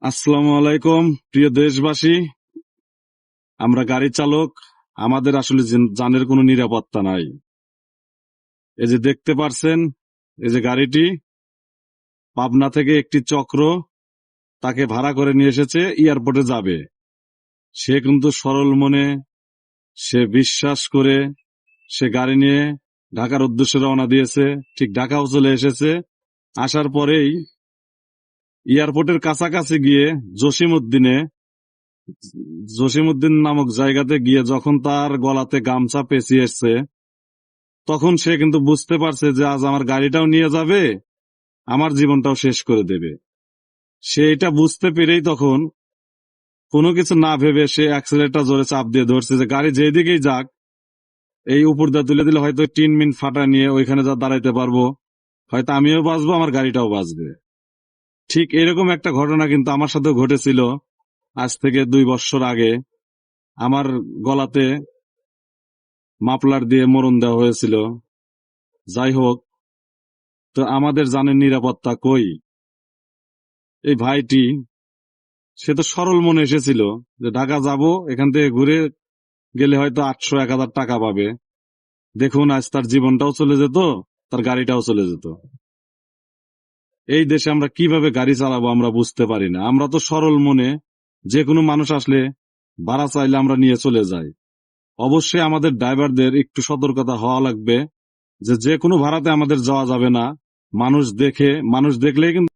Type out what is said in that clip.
আসসালামু আলাইকুম প্রিয় দেশবাসী। আমরা গাড়ি চালক, আমাদের আসলে জানের কোনো নিরাপত্তা নাই। এই যে দেখতে পারছেন, এই যে গাড়িটি পাবনা থেকে একটি চক্র তাকে ভাড়া করে নিয়ে এসেছে, এয়ারপোর্টে যাবে। সে কিন্তু সরল মনে, সে বিশ্বাস করে সে গাড়ি নিয়ে ঢাকার উদ্দেশ্যে রওনা দিয়েছে। ঠিক ঢাকাও চলে এসেছে। আসার পরেই এয়ারপোর্টের কাছাকাছি গিয়ে জসিমউদ্দিন নামক জায়গাতে গিয়ে যখন তার গলাতে গামছা পেঁচিয়ে এসছে, তখন সে কিন্তু বুঝতে পারছে যে আজ আমার গাড়িটাও নিয়ে যাবে, আমার জীবনটাও শেষ করে দেবে। সে এটা বুঝতে পেরেই তখন কোনো কিছু না ভেবে সে অ্যাক্সিলারেটর জোরে চাপ দিয়ে ধরছে যে গাড়ি যেদিকেই যাক, এই উপর দিয়ে তুলে দিলে হয়তো টিন মিন ফাটা নিয়ে ওইখানে যা দাঁড়াইতে পারবো, হয়তো আমিও বাঁচবো, আমার গাড়িটাও বাঁচবে। ঠিক এরকম একটা ঘটনা কিন্তু আমার সাথেও ঘটেছিল আজ থেকে 2 বছর আগে। আমার গলাতে মাফলার দিয়ে মরণ দেওয়া হয়েছিল। যাই হোক, তো আমাদের জানের নিরাপত্তা কই? এই ভাইটি, সে তো সরল মনে এসেছিল যে ঢাকা যাব, এখান থেকে ঘুরে গেলে হয়তো 800-1000 টাকা পাবে। দেখুন, আজ তার জীবনটাও চলে যেত, তার গাড়িটাও চলে যেত। এই দেশে আমরা কিভাবে গাড়ি চালাবো আমরা বুঝতে পারি না। আমরা তো সরল মনে, যে কোনো মানুষ আসলে ভাড়া চাইলে আমরা নিয়ে চলে যাই। অবশ্যই আমাদের ড্রাইভারদের একটু সতর্কতা হওয়া লাগবে যে কোনো ভাড়াতে আমাদের যাওয়া যাবে না। মানুষ দেখলেই কিন্তু